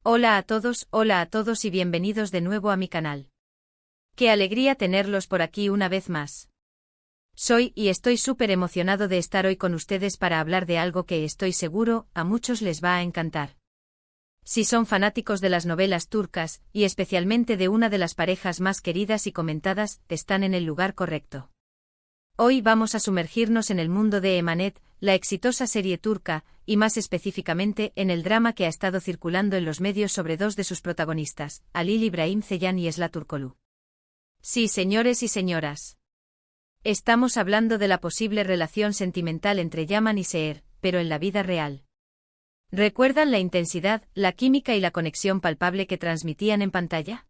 Hola a todos y bienvenidos de nuevo a mi canal. Qué alegría tenerlos por aquí una vez más. Soy y estoy súper emocionado de estar hoy con ustedes para hablar de algo que estoy seguro a muchos les va a encantar. Si son fanáticos de las novelas turcas, y especialmente de una de las parejas más queridas y comentadas, están en el lugar correcto. Hoy vamos a sumergirnos en el mundo de Emanet, la exitosa serie turca, y más específicamente en el drama que ha estado circulando en los medios sobre dos de sus protagonistas, Halil İbrahim Ceylan y Esla Turkoglu. Sí, señores y señoras. Estamos hablando de la posible relación sentimental entre Yaman y Seher, pero en la vida real. ¿Recuerdan la intensidad, la química y la conexión palpable que transmitían en pantalla?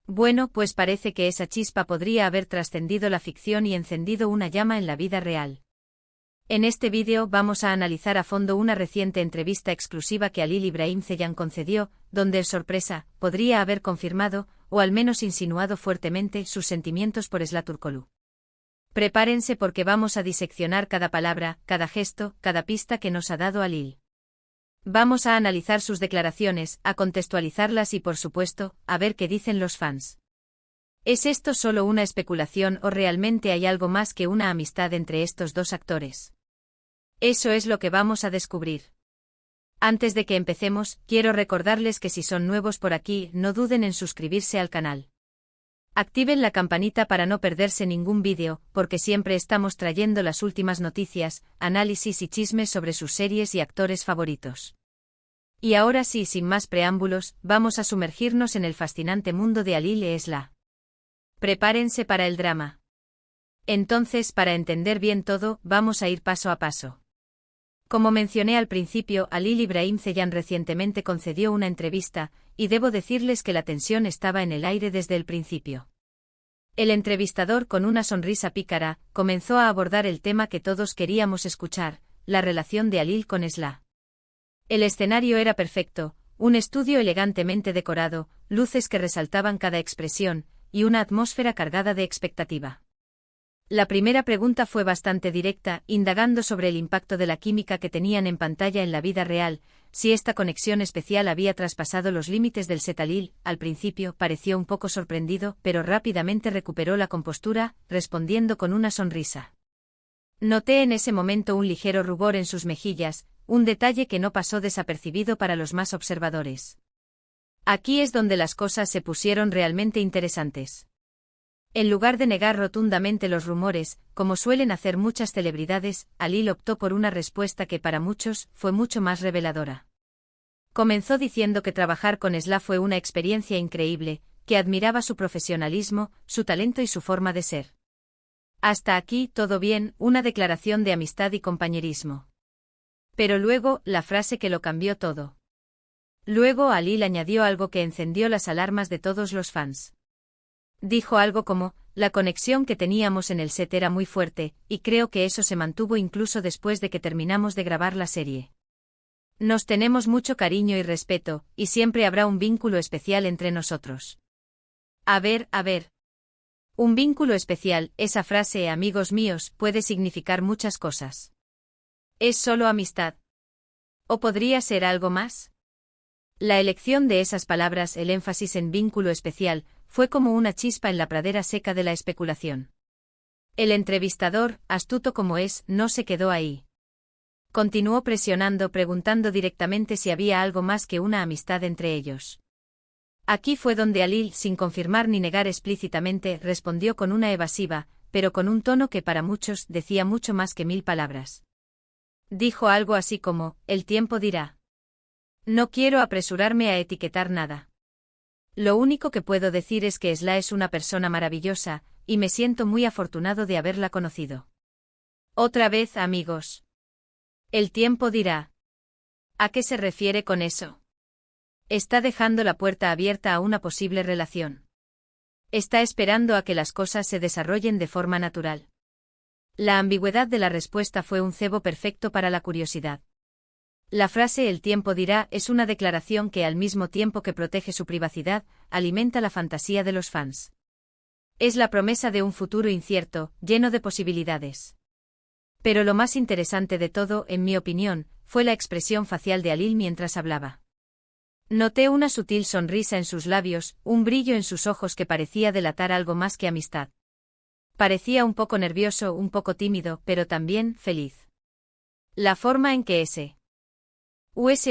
Bueno, pues parece que esa chispa podría haber trascendido la ficción y encendido una llama en la vida real. En este vídeo vamos a analizar a fondo una reciente entrevista exclusiva que Halil İbrahim Ceylan concedió, donde el sorpresa podría haber confirmado, o al menos insinuado fuertemente, sus sentimientos por Esla Turkoglu. Prepárense porque vamos a diseccionar cada palabra, cada gesto, cada pista que nos ha dado Halil. Vamos a analizar sus declaraciones, a contextualizarlas y por supuesto, a ver qué dicen los fans. ¿Es esto solo una especulación o realmente hay algo más que una amistad entre estos dos actores? Eso es lo que vamos a descubrir. Antes de que empecemos, quiero recordarles que si son nuevos por aquí, no duden en suscribirse al canal. Activen la campanita para no perderse ningún vídeo, porque siempre estamos trayendo las últimas noticias, análisis y chismes sobre sus series y actores favoritos. Y ahora sí, sin más preámbulos, vamos a sumergirnos en el fascinante mundo de Halil e Esla. Prepárense para el drama. Entonces, para entender bien todo, vamos a ir paso a paso. Como mencioné al principio, Halil İbrahim Ceylan recientemente concedió una entrevista, y debo decirles que la tensión estaba en el aire desde el principio. El entrevistador, con una sonrisa pícara, comenzó a abordar el tema que todos queríamos escuchar, la relación de Halil con Esla. El escenario era perfecto, un estudio elegantemente decorado, luces que resaltaban cada expresión, y una atmósfera cargada de expectativa. La primera pregunta fue bastante directa, indagando sobre el impacto de la química que tenían en pantalla en la vida real, si esta conexión especial había traspasado los límites del set. Halil, al principio, pareció un poco sorprendido, pero rápidamente recuperó la compostura, respondiendo con una sonrisa. Noté en ese momento un ligero rubor en sus mejillas, un detalle que no pasó desapercibido para los más observadores. Aquí es donde las cosas se pusieron realmente interesantes. En lugar de negar rotundamente los rumores, como suelen hacer muchas celebridades, Halil optó por una respuesta que para muchos fue mucho más reveladora. Comenzó diciendo que trabajar con Esla fue una experiencia increíble, que admiraba su profesionalismo, su talento y su forma de ser. Hasta aquí todo bien, una declaración de amistad y compañerismo. Pero luego, la frase que lo cambió todo. Luego Halil añadió algo que encendió las alarmas de todos los fans. Dijo algo como, la conexión que teníamos en el set era muy fuerte, y creo que eso se mantuvo incluso después de que terminamos de grabar la serie. Nos tenemos mucho cariño y respeto, y siempre habrá un vínculo especial entre nosotros. A ver. Un vínculo especial, esa frase, amigos míos, puede significar muchas cosas. ¿Es solo amistad? ¿O podría ser algo más? La elección de esas palabras, el énfasis en vínculo especial, fue como una chispa en la pradera seca de la especulación. El entrevistador, astuto como es, no se quedó ahí. Continuó presionando, preguntando directamente si había algo más que una amistad entre ellos. Aquí fue donde Halil, sin confirmar ni negar explícitamente, respondió con una evasiva, pero con un tono que para muchos decía mucho más que 1000 palabras. Dijo algo así como, el tiempo dirá. No quiero apresurarme a etiquetar nada. Lo único que puedo decir es que Esla es una persona maravillosa, y me siento muy afortunado de haberla conocido. Otra vez, amigos. El tiempo dirá. ¿A qué se refiere con eso? Está dejando la puerta abierta a una posible relación. Está esperando a que las cosas se desarrollen de forma natural. La ambigüedad de la respuesta fue un cebo perfecto para la curiosidad. La frase el tiempo dirá es una declaración que al mismo tiempo que protege su privacidad, alimenta la fantasía de los fans. Es la promesa de un futuro incierto, lleno de posibilidades. Pero lo más interesante de todo, en mi opinión, fue la expresión facial de Halil mientras hablaba. Noté una sutil sonrisa en sus labios, un brillo en sus ojos que parecía delatar algo más que amistad. Parecía un poco nervioso, un poco tímido, pero también feliz. La forma en que ese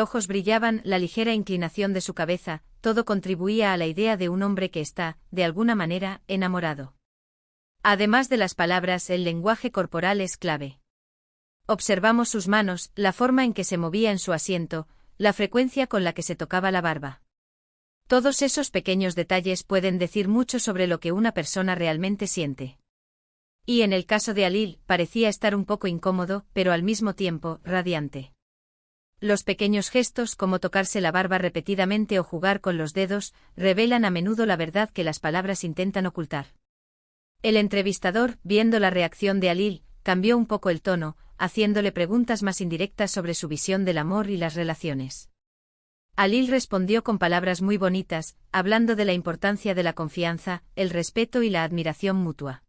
ojos brillaban, la ligera inclinación de su cabeza, todo contribuía a la idea de un hombre que está, de alguna manera, enamorado. Además de las palabras, el lenguaje corporal es clave. Observamos sus manos, la forma en que se movía en su asiento, la frecuencia con la que se tocaba la barba. Todos esos pequeños detalles pueden decir mucho sobre lo que una persona realmente siente. Y en el caso de Alil, parecía estar un poco incómodo, pero al mismo tiempo, radiante. Los pequeños gestos, como tocarse la barba repetidamente o jugar con los dedos, revelan a menudo la verdad que las palabras intentan ocultar. El entrevistador, viendo la reacción de Alil, cambió un poco el tono, haciéndole preguntas más indirectas sobre su visión del amor y las relaciones. Alil respondió con palabras muy bonitas, hablando de la importancia de la confianza, el respeto y la admiración mutua.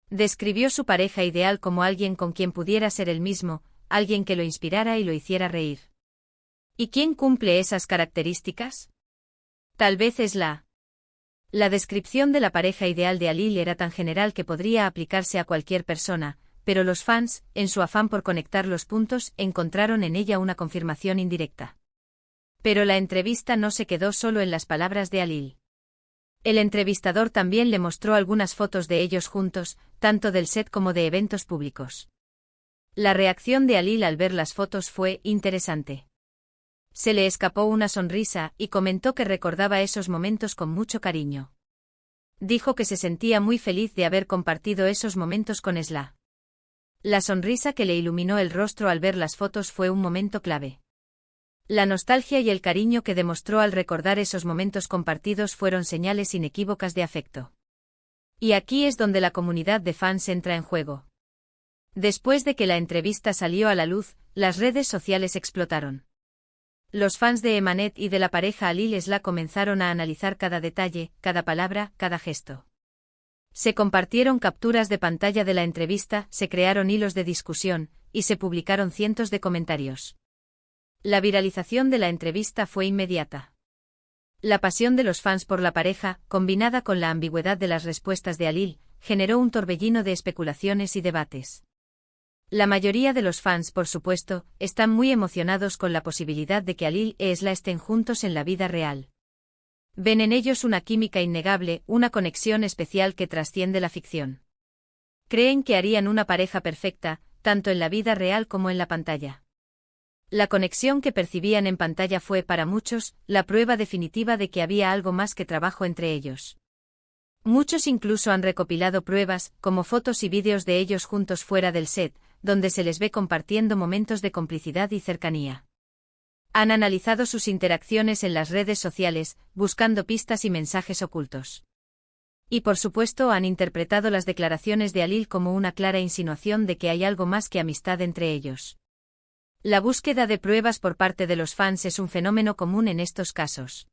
Describió su pareja ideal como alguien con quien pudiera ser él mismo, alguien que lo inspirara y lo hiciera reír. ¿Y quién cumple esas características? Tal vez es La descripción de la pareja ideal de Alil era tan general que podría aplicarse a cualquier persona, pero los fans, en su afán por conectar los puntos, encontraron en ella una confirmación indirecta. Pero la entrevista no se quedó solo en las palabras de Alil. El entrevistador también le mostró algunas fotos de ellos juntos, tanto del set como de eventos públicos. La reacción de Alil al ver las fotos fue interesante. Se le escapó una sonrisa y comentó que recordaba esos momentos con mucho cariño. Dijo que se sentía muy feliz de haber compartido esos momentos con Esla. La sonrisa que le iluminó el rostro al ver las fotos fue un momento clave. La nostalgia y el cariño que demostró al recordar esos momentos compartidos fueron señales inequívocas de afecto. Y aquí es donde la comunidad de fans entra en juego. Después de que la entrevista salió a la luz, las redes sociales explotaron. Los fans de Emanet y de la pareja Alil Esla comenzaron a analizar cada detalle, cada palabra, cada gesto. Se compartieron capturas de pantalla de la entrevista, se crearon hilos de discusión, y se publicaron cientos de comentarios. La viralización de la entrevista fue inmediata. La pasión de los fans por la pareja, combinada con la ambigüedad de las respuestas de Alil, generó un torbellino de especulaciones y debates. La mayoría de los fans, por supuesto, están muy emocionados con la posibilidad de que Alil y Esla estén juntos en la vida real. Ven en ellos una química innegable, una conexión especial que trasciende la ficción. Creen que harían una pareja perfecta, tanto en la vida real como en la pantalla. La conexión que percibían en pantalla fue para muchos la prueba definitiva de que había algo más que trabajo entre ellos. Muchos incluso han recopilado pruebas, como fotos y vídeos de ellos juntos fuera del set, donde se les ve compartiendo momentos de complicidad y cercanía. Han analizado sus interacciones en las redes sociales, buscando pistas y mensajes ocultos. Y por supuesto han interpretado las declaraciones de Alil como una clara insinuación de que hay algo más que amistad entre ellos. La búsqueda de pruebas por parte de los fans es un fenómeno común en estos casos.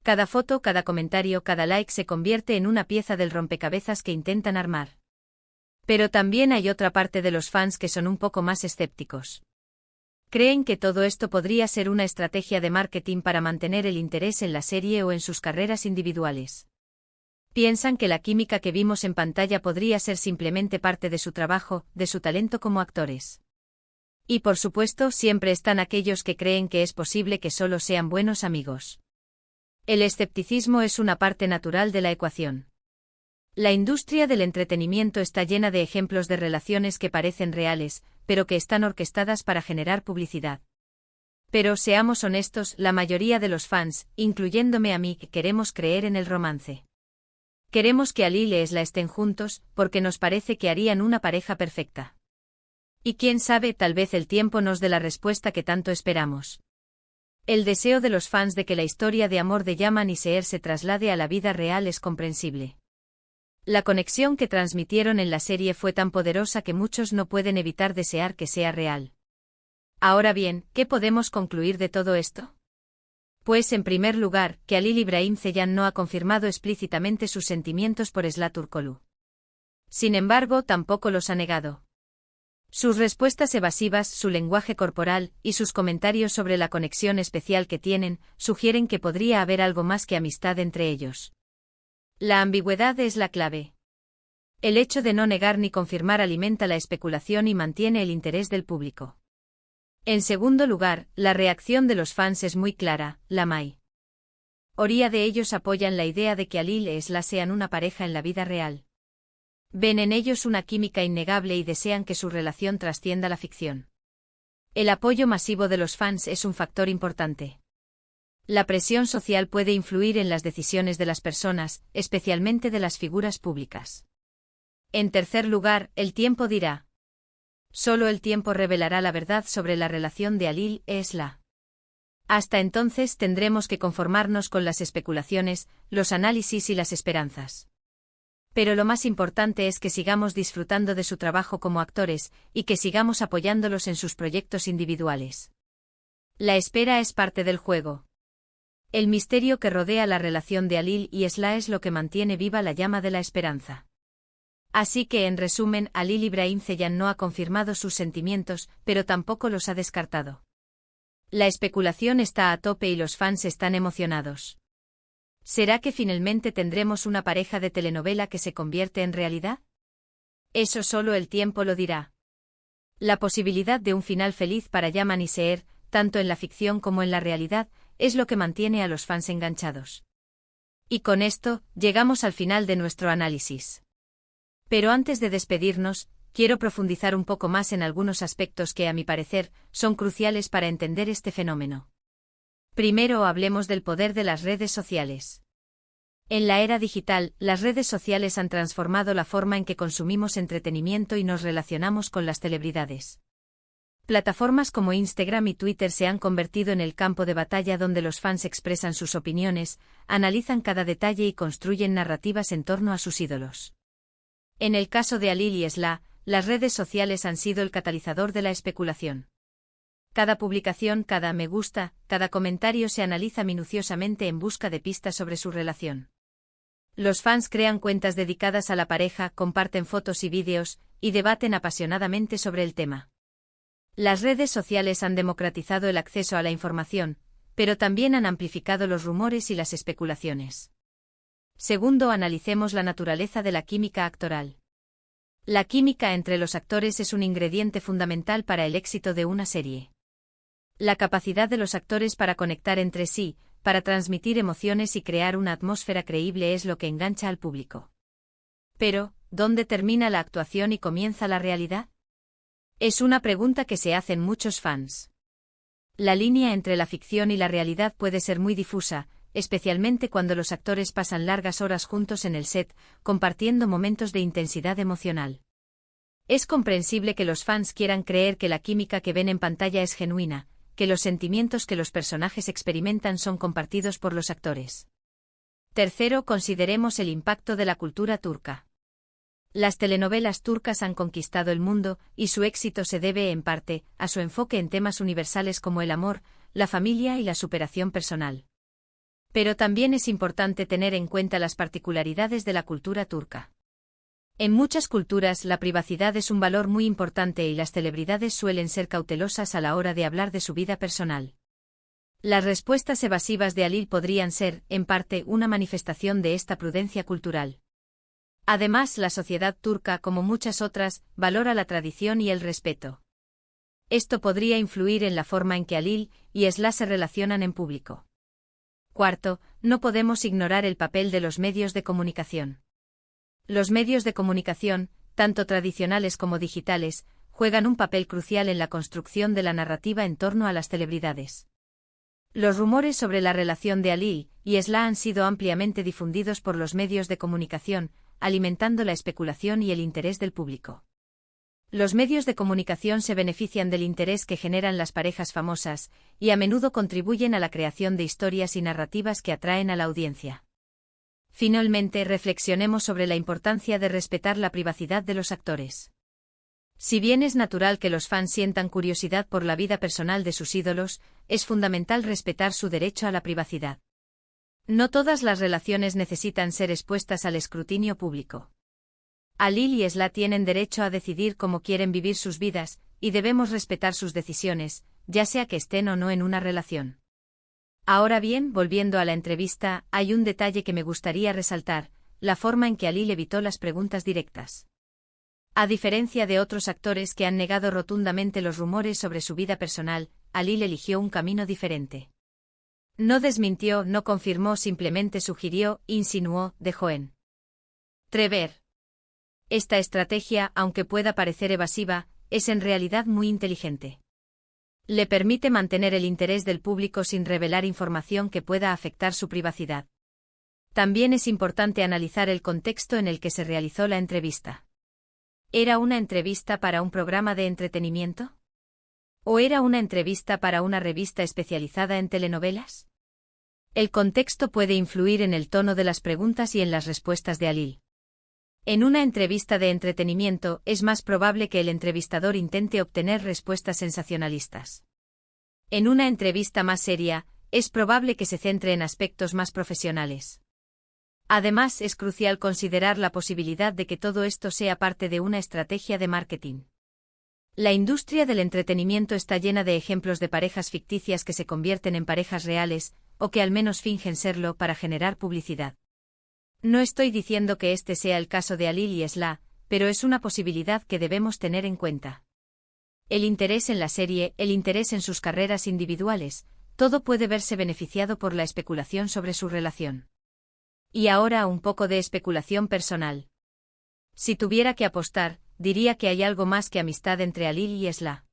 Cada foto, cada comentario, cada like se convierte en una pieza del rompecabezas que intentan armar. Pero también hay otra parte de los fans que son un poco más escépticos. Creen que todo esto podría ser una estrategia de marketing para mantener el interés en la serie o en sus carreras individuales. Piensan que la química que vimos en pantalla podría ser simplemente parte de su trabajo, de su talento como actores. Y por supuesto, siempre están aquellos que creen que es posible que solo sean buenos amigos. El escepticismo es una parte natural de la ecuación. La industria del entretenimiento está llena de ejemplos de relaciones que parecen reales, pero que están orquestadas para generar publicidad. Pero seamos honestos, la mayoría de los fans, incluyéndome a mí, queremos creer en el romance. Queremos que Alil y Esla estén juntos, porque nos parece que harían una pareja perfecta. Y quién sabe, tal vez el tiempo nos dé la respuesta que tanto esperamos. El deseo de los fans de que la historia de amor de Yaman y Seher se traslade a la vida real es comprensible. La conexión que transmitieron en la serie fue tan poderosa que muchos no pueden evitar desear que sea real. Ahora bien, ¿qué podemos concluir de todo esto? Pues en primer lugar, que Alil Ibrahim Ceylan no ha confirmado explícitamente sus sentimientos por Esla Turkoglu. Sin embargo, tampoco los ha negado. Sus respuestas evasivas, su lenguaje corporal y sus comentarios sobre la conexión especial que tienen, sugieren que podría haber algo más que amistad entre ellos. La ambigüedad es la clave. El hecho de no negar ni confirmar alimenta la especulación y mantiene el interés del público. En segundo lugar, la reacción de los fans es muy clara, la mayoría de ellos apoyan la idea de que Alil y Esla sean una pareja en la vida real. Ven en ellos una química innegable y desean que su relación trascienda la ficción. El apoyo masivo de los fans es un factor importante. La presión social puede influir en las decisiones de las personas, especialmente de las figuras públicas. En tercer lugar, el tiempo dirá. Solo el tiempo revelará la verdad sobre la relación de Alil y Esla. Hasta entonces tendremos que conformarnos con las especulaciones, los análisis y las esperanzas. Pero lo más importante es que sigamos disfrutando de su trabajo como actores, y que sigamos apoyándolos en sus proyectos individuales. La espera es parte del juego. El misterio que rodea la relación de Alil y Esla es lo que mantiene viva la llama de la esperanza. Así que, en resumen, Alil Ibrahim Ceylan no ha confirmado sus sentimientos, pero tampoco los ha descartado. La especulación está a tope y los fans están emocionados. ¿Será que finalmente tendremos una pareja de telenovela que se convierte en realidad? Eso solo el tiempo lo dirá. La posibilidad de un final feliz para Yaman y Seher, tanto en la ficción como en la realidad, es lo que mantiene a los fans enganchados. Y con esto, llegamos al final de nuestro análisis. Pero antes de despedirnos, quiero profundizar un poco más en algunos aspectos que, a mi parecer, son cruciales para entender este fenómeno. Primero hablemos del poder de las redes sociales. En la era digital, las redes sociales han transformado la forma en que consumimos entretenimiento y nos relacionamos con las celebridades. Plataformas como Instagram y Twitter se han convertido en el campo de batalla donde los fans expresan sus opiniones, analizan cada detalle y construyen narrativas en torno a sus ídolos. En el caso de Alil y Esla, las redes sociales han sido el catalizador de la especulación. Cada publicación, cada me gusta, cada comentario se analiza minuciosamente en busca de pistas sobre su relación. Los fans crean cuentas dedicadas a la pareja, comparten fotos y vídeos, y debaten apasionadamente sobre el tema. Las redes sociales han democratizado el acceso a la información, pero también han amplificado los rumores y las especulaciones. Segundo, analicemos la naturaleza de la química actoral. La química entre los actores es un ingrediente fundamental para el éxito de una serie. La capacidad de los actores para conectar entre sí, para transmitir emociones y crear una atmósfera creíble es lo que engancha al público. Pero, ¿dónde termina la actuación y comienza la realidad? Es una pregunta que se hacen muchos fans. La línea entre la ficción y la realidad puede ser muy difusa, especialmente cuando los actores pasan largas horas juntos en el set, compartiendo momentos de intensidad emocional. Es comprensible que los fans quieran creer que la química que ven en pantalla es genuina, que los sentimientos que los personajes experimentan son compartidos por los actores. Tercero, consideremos el impacto de la cultura turca. Las telenovelas turcas han conquistado el mundo, y su éxito se debe, en parte, a su enfoque en temas universales como el amor, la familia y la superación personal. Pero también es importante tener en cuenta las particularidades de la cultura turca. En muchas culturas la privacidad es un valor muy importante y las celebridades suelen ser cautelosas a la hora de hablar de su vida personal. Las respuestas evasivas de Alil podrían ser, en parte, una manifestación de esta prudencia cultural. Además, la sociedad turca, como muchas otras, valora la tradición y el respeto. Esto podría influir en la forma en que Alil y Esla se relacionan en público. Cuarto, no podemos ignorar el papel de los medios de comunicación. Los medios de comunicación, tanto tradicionales como digitales, juegan un papel crucial en la construcción de la narrativa en torno a las celebridades. Los rumores sobre la relación de Alil y Esla han sido ampliamente difundidos por los medios de comunicación, alimentando la especulación y el interés del público. Los medios de comunicación se benefician del interés que generan las parejas famosas, y a menudo contribuyen a la creación de historias y narrativas que atraen a la audiencia. Finalmente, reflexionemos sobre la importancia de respetar la privacidad de los actores. Si bien es natural que los fans sientan curiosidad por la vida personal de sus ídolos, es fundamental respetar su derecho a la privacidad. No todas las relaciones necesitan ser expuestas al escrutinio público. Alil y Esla tienen derecho a decidir cómo quieren vivir sus vidas, y debemos respetar sus decisiones, ya sea que estén o no en una relación. Ahora bien, volviendo a la entrevista, hay un detalle que me gustaría resaltar, la forma en que Alil evitó las preguntas directas. A diferencia de otros actores que han negado rotundamente los rumores sobre su vida personal, Alil eligió un camino diferente. No desmintió, no confirmó, simplemente sugirió, insinuó, dejó en entrever. Esta estrategia, aunque pueda parecer evasiva, es en realidad muy inteligente. Le permite mantener el interés del público sin revelar información que pueda afectar su privacidad. También es importante analizar el contexto en el que se realizó la entrevista. ¿Era una entrevista para un programa de entretenimiento? ¿O era una entrevista para una revista especializada en telenovelas? El contexto puede influir en el tono de las preguntas y en las respuestas de Alil. En una entrevista de entretenimiento es más probable que el entrevistador intente obtener respuestas sensacionalistas. En una entrevista más seria, es probable que se centre en aspectos más profesionales. Además, es crucial considerar la posibilidad de que todo esto sea parte de una estrategia de marketing. La industria del entretenimiento está llena de ejemplos de parejas ficticias que se convierten en parejas reales, o que al menos fingen serlo para generar publicidad. No estoy diciendo que este sea el caso de Alil y Esla, pero es una posibilidad que debemos tener en cuenta. El interés en la serie, el interés en sus carreras individuales, todo puede verse beneficiado por la especulación sobre su relación. Y ahora un poco de especulación personal. Si tuviera que apostar, diría que hay algo más que amistad entre Alil y Esla.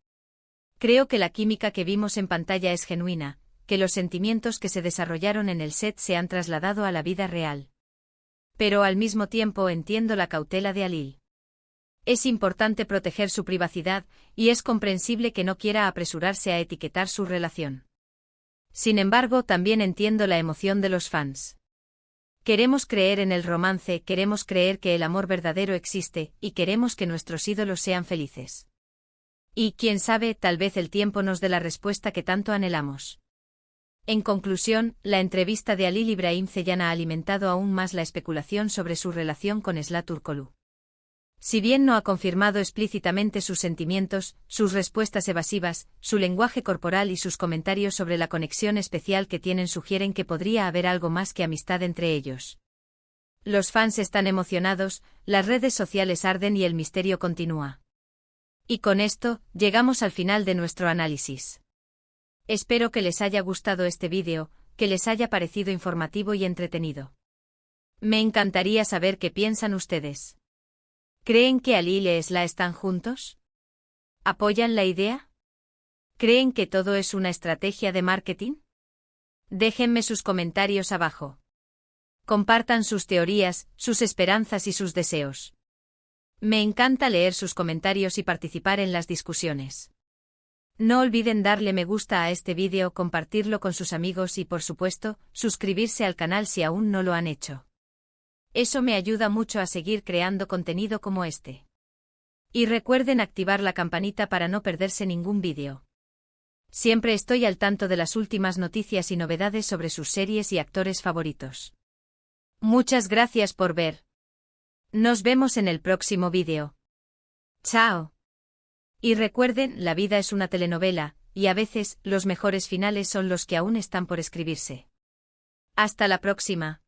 Creo que la química que vimos en pantalla es genuina, que los sentimientos que se desarrollaron en el set se han trasladado a la vida real. Pero al mismo tiempo entiendo la cautela de Alil. Es importante proteger su privacidad, y es comprensible que no quiera apresurarse a etiquetar su relación. Sin embargo, también entiendo la emoción de los fans. Queremos creer en el romance, queremos creer que el amor verdadero existe, y queremos que nuestros ídolos sean felices. Y, quién sabe, tal vez el tiempo nos dé la respuesta que tanto anhelamos. En conclusión, la entrevista de Alil Ibrahim Ceylan ha alimentado aún más la especulación sobre su relación con Esla Turkoglu. Si bien no ha confirmado explícitamente sus sentimientos, sus respuestas evasivas, su lenguaje corporal y sus comentarios sobre la conexión especial que tienen sugieren que podría haber algo más que amistad entre ellos. Los fans están emocionados, las redes sociales arden y el misterio continúa. Y con esto, llegamos al final de nuestro análisis. Espero que les haya gustado este vídeo, que les haya parecido informativo y entretenido. Me encantaría saber qué piensan ustedes. ¿Creen que Alil y Esla están juntos? ¿Apoyan la idea? ¿Creen que todo es una estrategia de marketing? Déjenme sus comentarios abajo. Compartan sus teorías, sus esperanzas y sus deseos. Me encanta leer sus comentarios y participar en las discusiones. No olviden darle me gusta a este vídeo, compartirlo con sus amigos y, por supuesto, suscribirse al canal si aún no lo han hecho. Eso me ayuda mucho a seguir creando contenido como este. Y recuerden activar la campanita para no perderse ningún vídeo. Siempre estoy al tanto de las últimas noticias y novedades sobre sus series y actores favoritos. Muchas gracias por ver. Nos vemos en el próximo vídeo. Chao. Y recuerden, la vida es una telenovela, y a veces, los mejores finales son los que aún están por escribirse. Hasta la próxima.